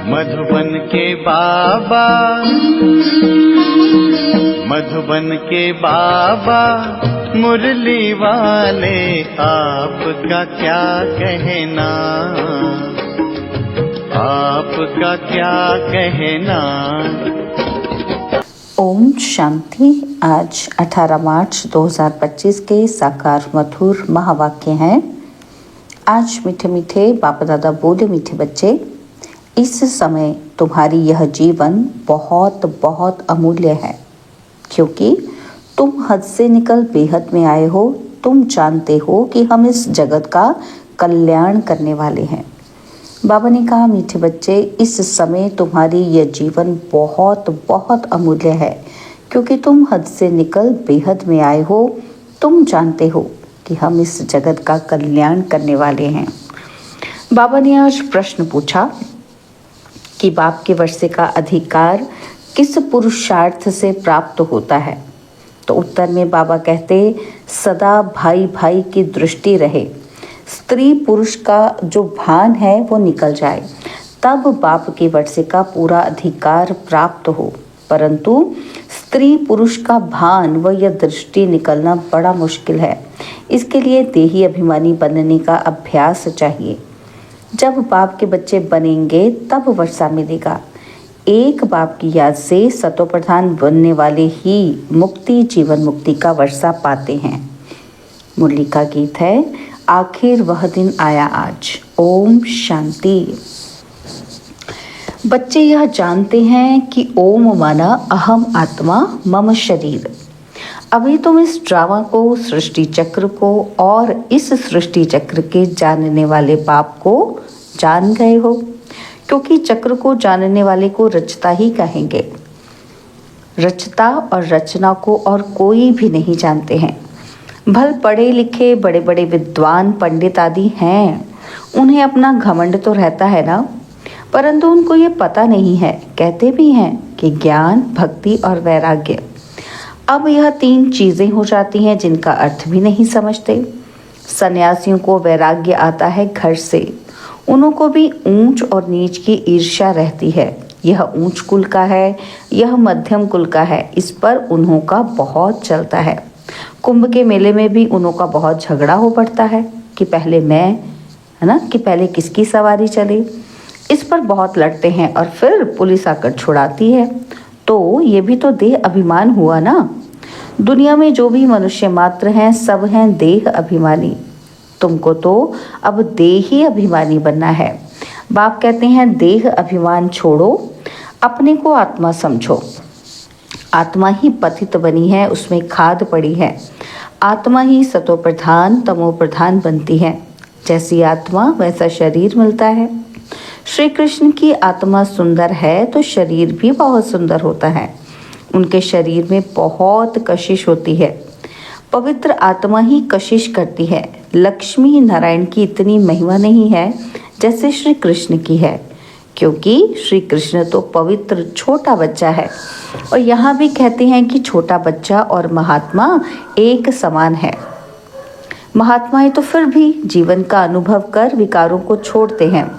मधुबन के बाबा, मधुबन के बाबा मुरली वाले, आपका क्या कहना, आपका क्या कहना। ओम शांति। आज 18 मार्च 2025 के साकार मधुर महावाक्य हैं। आज मीठे मीठे बाप दादा बोले, मीठे बच्चे, इस समय तुम्हारी यह जीवन बहुत बहुत अमूल्य है, क्योंकि तुम हद से निकल बेहद में आए हो। तुम जानते हो कि हम इस जगत का कल्याण करने वाले हैं। बाबा ने कहा, मीठे बच्चे, इस समय तुम्हारी यह जीवन बहुत बहुत अमूल्य है, क्योंकि तुम हद से निकल बेहद में आए हो। तुम जानते हो कि हम इस जगत का कल्याण करने वाले हैं। बाबा ने आज प्रश्न पूछा कि बाप के वर्षे का अधिकार किस पुरुषार्थ से प्राप्त होता है। तो उत्तर में बाबा कहते, सदा भाई भाई की दृष्टि रहे, स्त्री पुरुष का जो भान है वो निकल जाए, तब बाप के वर्षे का पूरा अधिकार प्राप्त हो। परंतु स्त्री पुरुष का भान व यह दृष्टि निकलना बड़ा मुश्किल है। इसके लिए देही अभिमानी बनने का अभ्यास चाहिए। जब बाप के बच्चे बनेंगे तब वर्षा मिलेगा। एक बाप की याद से सतो प्रधान बनने वाले ही मुक्ति, जीवन मुक्ति का वर्षा पाते हैं। मुरली का गीत है, आखिर वह दिन आया आज। ओम शांति। बच्चे यह जानते हैं कि ओम माना अहम आत्मा मम शरीर। अभी तुम इस ड्रामा को, सृष्टि चक्र को और इस सृष्टि चक्र के जानने वाले बाप को जान गए हो, क्योंकि चक्र को जानने वाले को रचता ही कहेंगे। रचता और रचना को और कोई भी नहीं जानते हैं। भल पढ़े लिखे बड़े बड़े विद्वान पंडित आदि हैं, उन्हें अपना घमंड तो रहता है ना, परंतु उनको ये पता नहीं है। कहते भी हैं कि ज्ञान, भक्ति और वैराग्य, अब यह 3 चीजें हो जाती हैं जिनका अर्थ भी नहीं समझते। सन्यासियों को वैराग्य आता है घर से। उनको भी ऊंच और नीच की ईर्ष्या रहती है। यह ऊंच कुल का है, यह मध्यम कुल का है, इस पर उन्हों का बहुत चलता है। कुंभ के मेले में भी उन्हों का बहुत झगड़ा हो पड़ता है कि पहले मैं, है ना, कि पहले किसकी सवारी चले। इस पर बहुत लड़ते हैं और फिर पुलिस आकर छुड़ाती है। तो ये भी तो देह अभिमान हुआ ना। दुनिया में जो भी मनुष्य मात्र हैं, सब हैं देह अभिमानी। तुमको तो अब देही अभिमानी बनना है। बाप कहते हैं, देह अभिमान छोड़ो, अपने को आत्मा समझो। आत्मा ही पतित बनी है, उसमें खाद पड़ी है। आत्मा ही सतो प्रधान, तमो प्रधान बनती है। जैसी आत्मा वैसा शरीर मिलता है। श्री कृष्ण की आत्मा सुंदर है तो शरीर भी बहुत सुंदर होता है। उनके शरीर में बहुत कशिश होती है। पवित्र आत्मा ही कशिश करती है। लक्ष्मी नारायण की इतनी महिमा नहीं है जैसे श्री कृष्ण की है, क्योंकि श्री कृष्ण तो पवित्र छोटा बच्चा है। और यहाँ भी कहते हैं कि छोटा बच्चा और महात्मा एक समान है। महात्माएं तो फिर भी जीवन का अनुभव कर विकारों को छोड़ते हैं।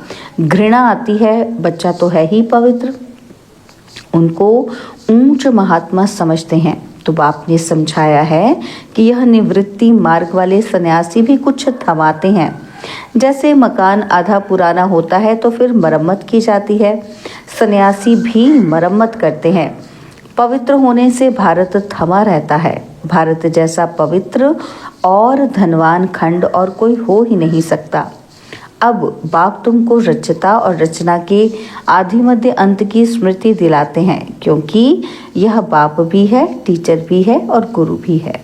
घृणा आती है, बच्चा तो है ही पवित्र, उनको ऊंच महात्मा समझते हैं। तो बाप ने समझाया है कि यह निवृत्ति मार्ग वाले सन्यासी भी कुछ थमाते हैं। जैसे मकान आधा पुराना होता है तो फिर मरम्मत की जाती है, सन्यासी भी मरम्मत करते हैं। पवित्र होने से भारत थमा रहता है। भारत जैसा पवित्र और धनवान खंड और कोई हो ही नहीं सकता। अब बाप तुमको रचता और रचना के आदि मध्य अंत की स्मृति दिलाते हैं, क्योंकि यह बाप भी है, टीचर भी है और गुरु भी है।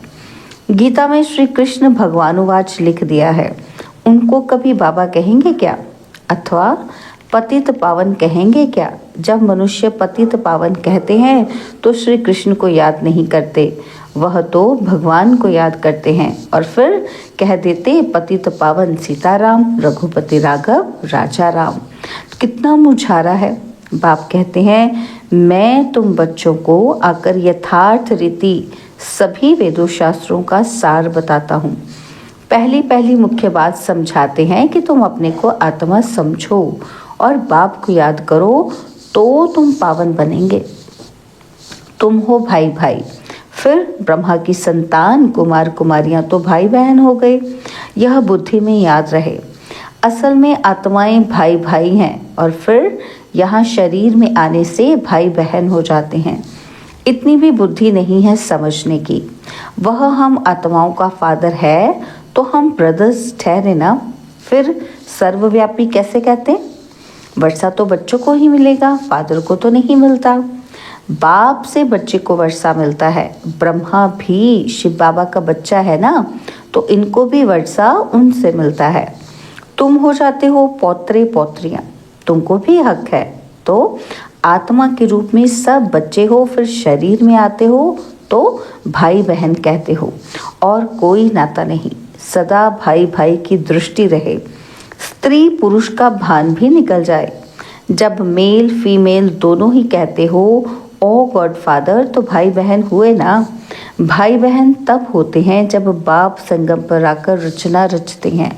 गीता में श्री कृष्ण भगवानुवाच लिख दिया है। उनको कभी बाबा कहेंगे क्या, अथवा पतित पावन कहेंगे क्या? जब मनुष्य पतित पावन कहते हैं तो श्री कृष्ण को याद नहीं करते, वह तो भगवान को याद करते हैं और फिर कह देते पतित पावन सीताराम, रघुपति राघव, राजा राम। कितना मुझारा है। बाप कहते हैं, मैं तुम बच्चों को आकर यथार्थ रीति सभी वेदों शास्त्रों का सार बताता हूँ। पहली मुख्य बात समझाते हैं कि तुम अपने को आत्मा समझो और बाप को याद करो तो तुम पावन बनेंगे। तुम हो भाई भाई, फिर ब्रह्मा की संतान कुमार कुमारियां तो भाई बहन हो गए। यह बुद्धि में याद रहे। असल में आत्माएं भाई भाई हैं और फिर यहाँ शरीर में आने से भाई बहन हो जाते हैं। इतनी भी बुद्धि नहीं है समझने की। वह हम आत्माओं का फादर है तो हम ब्रदर्स ठहरे ना। फिर सर्वव्यापी कैसे कहते? वर्षा तो बच्चों को ही मिलेगा, फादर को तो नहीं मिलता। बाप से बच्चे को वर्षा मिलता है। ब्रह्मा भी शिव बाबा का बच्चा है ना, तो इनको भी वर्षा उनसे मिलता है। तुम हो जाते हो पौत्रे पौत्रियां, तुमको भी हक है। तो आत्मा के रूप में सब बच्चे हो, फिर शरीर में आते हो तो भाई बहन कहते हो और कोई नाता नहीं। सदा भाई भाई की दृष्टि रहे। स्त्री पुरुष का भान भी निकल जाए। जब मेल फीमेल दोनों ही कहते हो ओ गॉड फादर, तो भाई बहन हुए ना। भाई बहन तब होते हैं जब बाप संगम पर आकर रचना रचते हैं,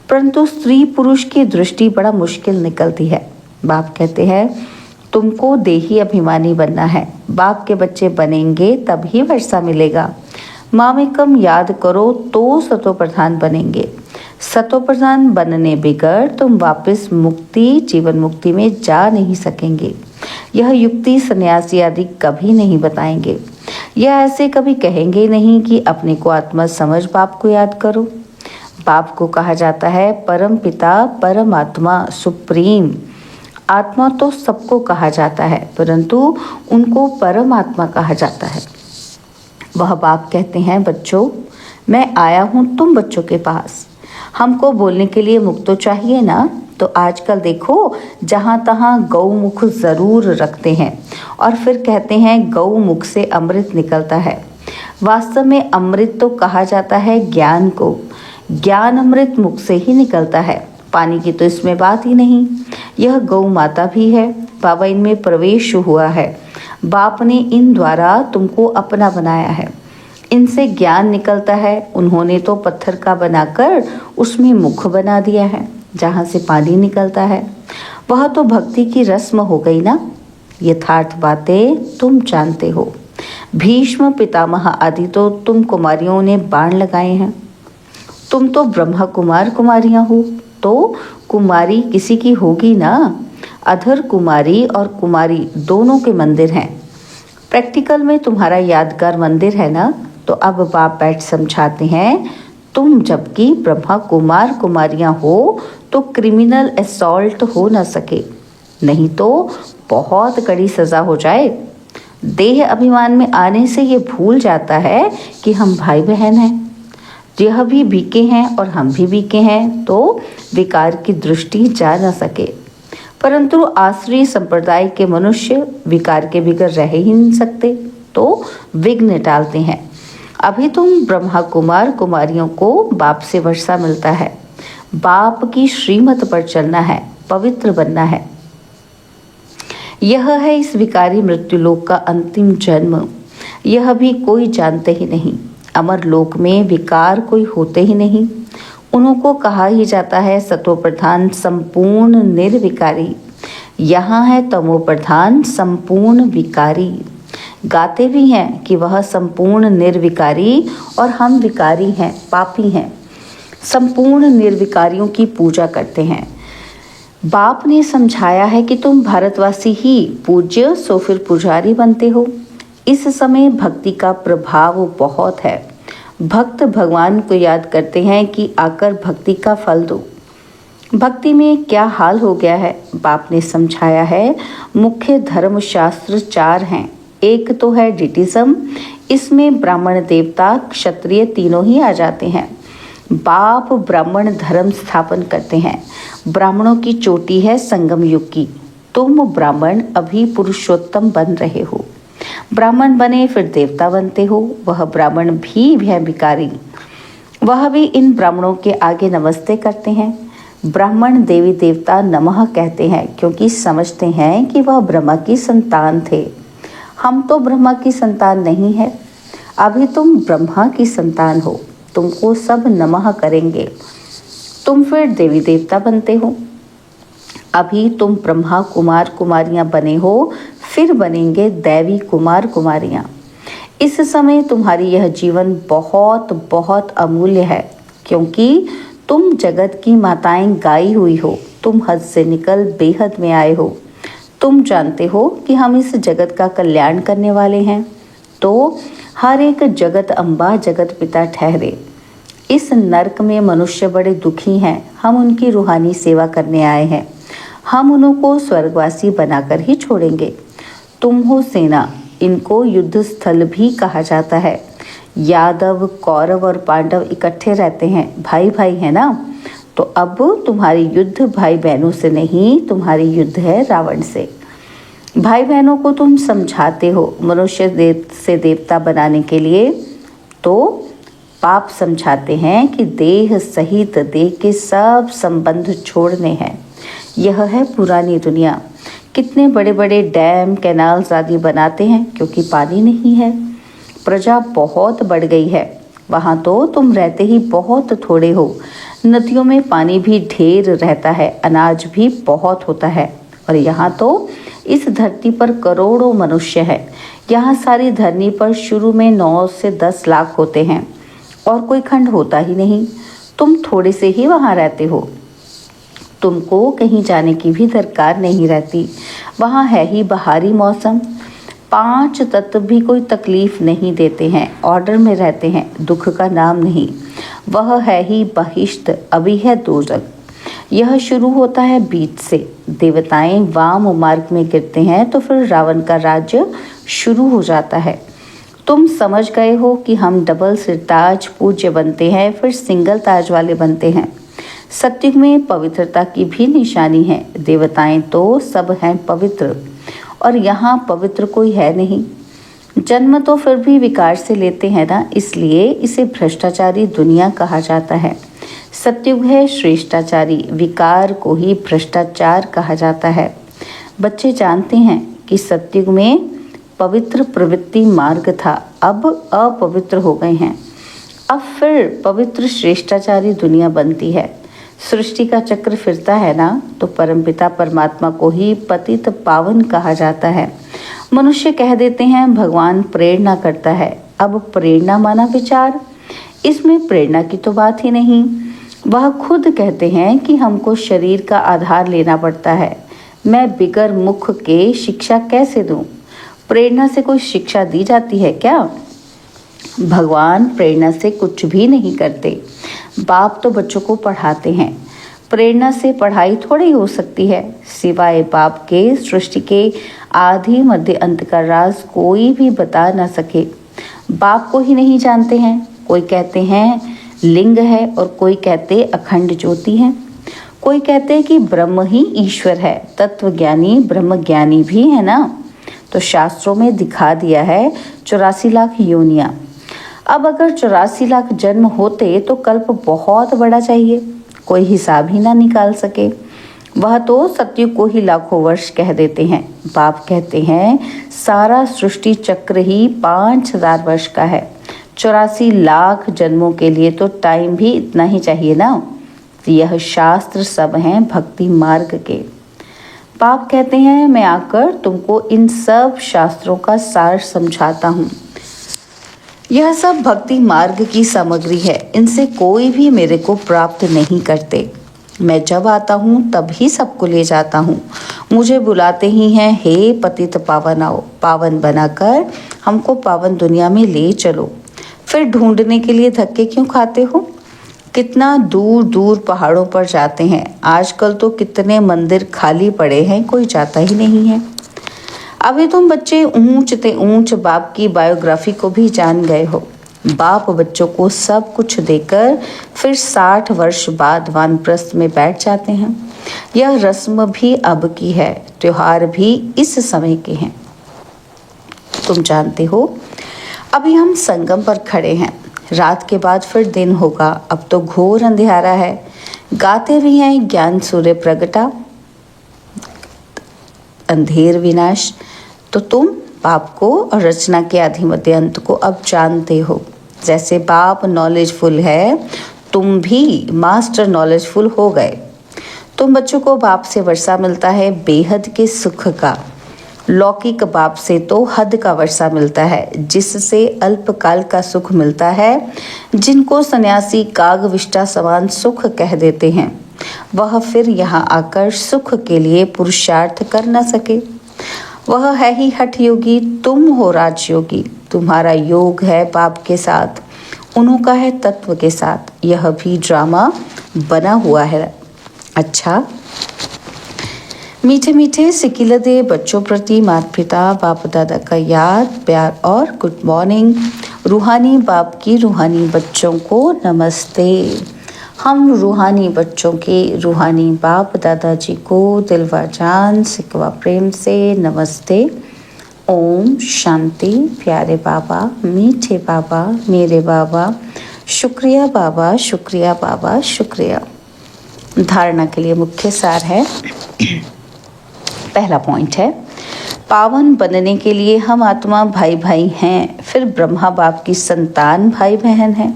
परंतु स्त्री पुरुष की दृष्टि बड़ा मुश्किल निकलती है। बाप कहते हैं तुमको देही अभिमानी बनना है। बाप के बच्चे बनेंगे तभी वर्षा मिलेगा। मामेकम याद करो तो सतो प्रधान बनेंगे। सतो प्रधान बनने बिगड़ तुम वापस मुक्ति जीवन मुक्ति में जा नहीं सकेंगे। यह युक्ति सन्यासी आदि कभी नहीं बताएंगे। यह ऐसे कभी कहेंगे नहीं कि अपने को आत्मा समझ बाप को याद करो। बाप को कहा जाता है परम पिता, परमात्मा, सुप्रीम। आत्मा तो सबको कहा जाता है, परंतु उनको परमात्मा कहा जाता है। वह बाप कहते हैं बच्चों, मैं आया हूँ तुम बच्चों के पास। हमको बोलने के लिए मुख तो चाहिए ना। तो आजकल देखो जहाँ तहाँ गौमुख ज़रूर रखते हैं और फिर कहते हैं गौमुख से अमृत निकलता है। वास्तव में अमृत तो कहा जाता है ज्ञान को। ज्ञान अमृत मुख से ही निकलता है, पानी की तो इसमें बात ही नहीं। यह गौ माता भी है, बाबा इनमें प्रवेश हुआ है। बाप ने इन द्वारा तुमको अपना बनाया है। इनसे ज्ञान निकलता है। उन्होंने तो पत्थर का बनाकर उसमें मुख बना दिया है जहाँ से पानी निकलता है। वह तो भक्ति की रस्म हो गई ना। यथार्थ बातें तुम जानते हो। भीष्म पितामह आदि तो तुम कुमारियों ने बाण लगाए हैं। तुम तो ब्रह्मा कुमार कुमारियां हो, तो कुमारी किसी की होगी ना। अधर कुमारी और कुमारी दोनों के मंदिर हैं। प्रैक्टिकल में तुम्हारा यादगार मंदिर है ना। तो अब बाप बैठ समझाते हैं तुम जबकि ब्रह्मा कुमार कुमारियां हो तो क्रिमिनल असॉल्ट हो न सके, नहीं तो बहुत कड़ी सज़ा हो जाए। देह अभिमान में आने से ये भूल जाता है कि हम भाई बहन हैं। यह भी बीके हैं और हम भी बीके हैं, तो विकार की दृष्टि जा न सके। परंतु आश्रय संप्रदाय के मनुष्य विकार के बिगड़ रह ही नहीं सकते, तो विघ्न टालते हैं। अभी तुम ब्रह्मा कुमार कुमारियों को बाप से वर्षा मिलता है। बाप की श्रीमत पर चलना है, पवित्र बनना है। यह है इस विकारी मृत्युलोक का अंतिम जन्म। यह भी कोई जानते ही नहीं। अमर लोक में विकार कोई होते ही नहीं। उनको कहा ही जाता है सतो प्रधान संपूर्ण निर्विकारी। यहाँ है तमो प्रधान संपूर्ण विकारी। गाते भी हैं कि वह संपूर्ण निर्विकारी और हम विकारी हैं, पापी हैं। संपूर्ण निर्विकारियों की पूजा करते हैं। बाप ने समझाया है कि तुम भारतवासी ही पूज्य सो फिर पुजारी बनते हो। इस समय भक्ति का प्रभाव बहुत है। भक्त भगवान को याद करते हैं कि आकर भक्ति का फल दो। भक्ति में क्या हाल हो गया है बाप ने समझाया है। मुख्य धर्म शास्त्र 4 हैं। एक तो है डिटिज्म, इसमें ब्राह्मण देवता क्षत्रिय तीनों ही आ जाते हैं। बाप ब्राह्मण धर्म स्थापन करते हैं। ब्राह्मणों की चोटी है संगम युग की। तुम ब्राह्मण अभी पुरुषोत्तम बन रहे हो। ब्राह्मण बने फिर देवता बनते हो। वह ब्राह्मण भी है भिखारी, वह भी इन ब्राह्मणों के आगे नमस्ते करते हैं। ब्राह्मण देवी देवता नमः कहते हैं क्योंकि समझते हैं कि वह ब्रह्मा की संतान थे। हम तो ब्रह्मा की संतान नहीं है। अभी तुम ब्रह्मा की संतान हो, तुमको सब नमः करेंगे। तुम फिर देवी देवता बनते हो। अभी तुम ब्रह्मा कुमार कुमारियां बने हो, फिर बनेंगे दैवी कुमार कुमारियां। इस समय तुम्हारी यह जीवन बहुत बहुत अमूल्य है, क्योंकि तुम जगत की माताएं गाई हुई हो। तुम हद से निकल बेहद में आए हो। तुम जानते हो कि हम इस जगत का कल्याण करने वाले हैं, तो हर एक जगत अम्बा जगत पिता ठहरे। इस नरक में मनुष्य बड़े दुखी हैं, हम उनकी रूहानी सेवा करने आए हैं। हम उनको स्वर्गवासी बनाकर ही छोड़ेंगे। तुम हो सेना, इनको युद्ध स्थल भी कहा जाता है। यादव, कौरव और पांडव इकट्ठे रहते हैं, भाई भाई है ना। तो अब तुम्हारी युद्ध भाई बहनों से नहीं, तुम्हारी युद्ध है रावण से। भाई बहनों को तुम समझाते हो मनुष्य से देवता बनाने के लिए, तो पाप समझाते हैं कि देह सहित देह के सब संबंध छोड़ने हैं। यह है पुरानी दुनिया। कितने बड़े बड़े डैम, कैनाल्स आदि बनाते हैं, क्योंकि पानी नहीं है। प्रजा बहुत बढ़ गई है। वहाँ तो तुम रहते ही बहुत थोड़े हो। नदियों में पानी भी ढेर रहता है, अनाज भी बहुत होता है। और यहाँ तो इस धरती पर करोड़ों मनुष्य हैं। यहाँ सारी धरनी पर शुरू में 9 से 10 लाख होते हैं और कोई खंड होता ही नहीं। तुम थोड़े से ही वहाँ रहते हो। तुमको कहीं जाने की भी दरकार नहीं रहती। वहाँ है ही बहारी मौसम। 5 तत्व भी कोई तकलीफ नहीं देते हैं, ऑर्डर में रहते हैं, दुख का नाम नहीं। वह है ही बहिष्ट, अभी है दोजख। यह शुरू होता है बीच से। देवताएं वाम मार्ग में गिरते हैं तो फिर रावण का राज्य शुरू हो जाता है। तुम समझ गए हो कि हम डबल सिर ताज पूज्य बनते हैं, फिर सिंगल ताज वाले बनते हैं। सत्युग में पवित्रता की भी निशानी है। देवताएं तो सब हैं पवित्र, और यहाँ पवित्र कोई है नहीं। जन्म तो फिर भी विकार से लेते हैं ना, इसलिए इसे भ्रष्टाचारी दुनिया कहा जाता है। सत्युग है श्रेष्ठाचारी, विकार को ही भ्रष्टाचार कहा जाता है। बच्चे जानते हैं कि सत्युग में पवित्र प्रवृत्ति मार्ग था, अब अपवित्र हो गए हैं। अब फिर पवित्र श्रेष्ठाचारी दुनिया बनती है। सृष्टि का चक्र फिरता है ना, तो परमपिता परमात्मा को ही पतित पावन कहा जाता है। मनुष्य कह देते हैं भगवान प्रेरणा करता है। अब प्रेरणा माना विचार, इसमें प्रेरणा की तो बात ही नहीं। वह खुद कहते हैं कि हमको शरीर का आधार लेना पड़ता है। मैं बिगर मुख के शिक्षा कैसे दूं? प्रेरणा से कोई शिक्षा दी जाती है क्या? भगवान प्रेरणा से कुछ भी नहीं करते। बाप तो बच्चों को पढ़ाते हैं। प्रेरणा से पढ़ाई थोड़ी हो सकती है। सिवाय बाप के सृष्टि के आदि मध्य अंत का राज कोई भी बता ना सके। बाप को ही नहीं जानते हैं। कोई कहते हैं लिंग है और कोई कहते अखंड ज्योति है। कोई कहते कि ब्रह्म ही ईश्वर है। तत्वज्ञानी ब्रह्म ज्ञानी भी है ना। तो शास्त्रों में दिखा दिया है 84 लाख योनियां। अब अगर 84 लाख जन्म होते तो कल्प बहुत बड़ा चाहिए, कोई हिसाब ही ना निकाल सके। वह तो सत्युग को ही लाखों वर्ष कह देते हैं। बाप कहते हैं सारा सृष्टि चक्र ही 5000 वर्ष का है। 84 लाख जन्मों के लिए तो टाइम भी इतना ही चाहिए ना। यह शास्त्र सब हैं भक्ति मार्ग के। बाप कहते हैं मैं आकर तुमको इन सब शास्त्रों का सार समझाता हूँ। यह सब भक्ति मार्ग की सामग्री है। इनसे कोई भी मेरे को प्राप्त नहीं करते। मैं जब आता हूँ तब ही सबको ले जाता हूँ। मुझे बुलाते ही हैं हे पतित पावन आओ, पावन बनाकर हमको पावन दुनिया में ले चलो। फिर ढूंढने के लिए धक्के क्यों खाते हो? कितना दूर दूर पहाड़ों पर जाते हैं। आजकल तो कितने मंदिर खाली पड़े हैं, कोई जाता ही नहीं है। अभी तुम बच्चे ऊंच ते ऊंच बाप की बायोग्राफी को भी जान गए हो। बाप बच्चों को सब कुछ देकर फिर 60 वर्ष बाद वानप्रस्थ में बैठ जाते हैं। यह रस्म भी अब की है, त्योहार भी इस समय के हैं। तुम जानते हो अभी हम संगम पर खड़े हैं। रात के बाद फिर दिन होगा। अब तो घोर अंधेरा है। गाते भी हैं ज्ञान सूर्य प्रगटा, अंधेर विनाश। तो तुम बाप को और रचना के आदि मध्य अंत को अब जानते हो। जैसे बाप नॉलेजफुल है, तुम भी मास्टर नॉलेजफुल हो गए। तुम बच्चों को बाप से वर्षा मिलता है बेहद के सुख का, लौकिक बाप से तो हद का वर्षा मिलता है, जिससे अल्पकाल का सुख मिलता है। जिनको सन्यासी कागविष्टा समान सुख कह देते हैं, वह फिर यहाँ आकर सुख के लिए पुरुषार्थ कर न सके। वह है ही हठ योगी, तुम हो राजयोगी। तुम्हारा योग है बाप के साथ, उन्हों का है तत्व के साथ। यह भी ड्रामा बना हुआ है। अच्छा, मीठे मीठे सिकिलदे बच्चों प्रति माता पिता बाप दादा का याद प्यार और गुड मॉर्निंग। रूहानी बाप की रूहानी बच्चों को नमस्ते। हम रूहानी बच्चों के रूहानी बाप दादाजी को दिलवा जान सिकवा प्रेम से नमस्ते। ओम शांति। प्यारे बाबा, मीठे बाबा, मेरे बाबा, शुक्रिया बाबा, शुक्रिया बाबा, शुक्रिया। धारणा के लिए मुख्य सार है। पहला पॉइंट है, पावन बनने के लिए हम आत्मा भाई भाई हैं, फिर ब्रह्मा बाप की संतान भाई बहन हैं।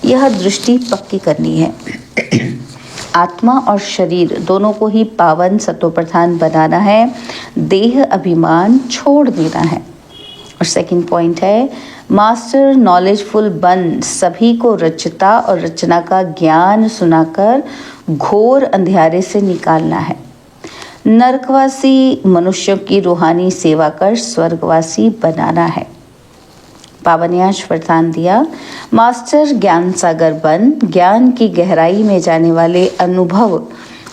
यह दृष्टि पक्की करनी है। आत्मा और शरीर दोनों को ही पावन सतोप्रधान बनाना है, देह अभिमान छोड़ देना है। और सेकंड पॉइंट है, मास्टर नॉलेजफुल बन सभी को रचता और रचना का ज्ञान सुनाकर घोर अंधियारे से निकालना है। नरकवासी मनुष्यों की रूहानी सेवा कर स्वर्गवासी बनाना है। पावन्याश वरदान दिया, मास्टर ज्ञान सागर बन ज्ञान की गहराई में जाने वाले अनुभव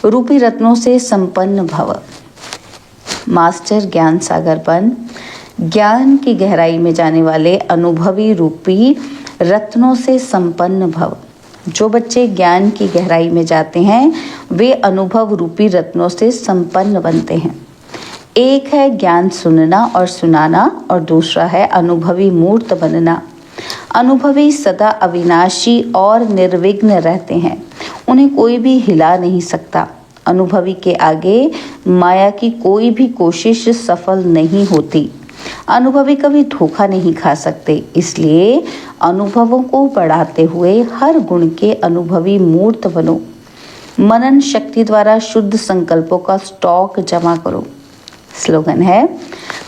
रूपी रत्नों से संपन्न भव। मास्टर ज्ञान सागर बन ज्ञान की गहराई में जाने वाले अनुभवी रूपी रत्नों से संपन्न भव। जो बच्चे ज्ञान की गहराई में जाते हैं वे अनुभव रूपी रत्नों से संपन्न बनते हैं। एक है ज्ञान सुनना और सुनाना और दूसरा है अनुभवी मूर्त बनना। अनुभवी सदा अविनाशी और निर्विघ्न रहते हैं, उन्हें कोई भी हिला नहीं सकता। अनुभवी के आगे माया की कोई भी कोशिश सफल नहीं होती। अनुभवी कभी धोखा नहीं खा सकते, इसलिए अनुभवों को बढ़ाते हुए हर गुण के अनुभवी मूर्त बनो। मनन शक्ति द्वारा शुद्ध संकल्पों का स्टॉक जमा करो। स्लोगन है,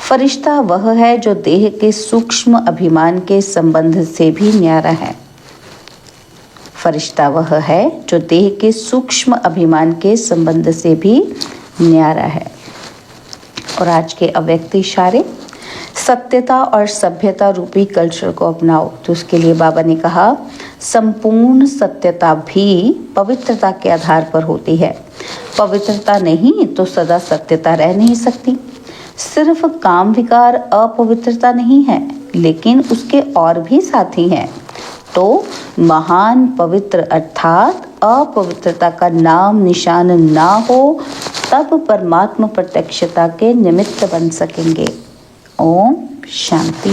फरिश्ता वह है जो देह के सूक्ष्म अभिमान के संबंध से भी न्यारा है। फरिश्ता वह है जो देह के सूक्ष्म अभिमान के संबंध से भी न्यारा है। और आज के अव्यक्त इशारे, सत्यता और सभ्यता रूपी कल्चर को अपनाओ। तो उसके लिए बाबा ने कहा, संपूर्ण सत्यता भी पवित्रता के आधार पर होती है। पवित्रता नहीं तो सदा सत्यता रह नहीं सकती। सिर्फ काम विकार अपवित्रता नहीं है, लेकिन उसके और भी साथी हैं। तो महान पवित्र अर्थात अपवित्रता का नाम निशान ना हो, तब परमात्मा प्रत्यक्षता के निमित्त बन सकेंगे। ओम शांति।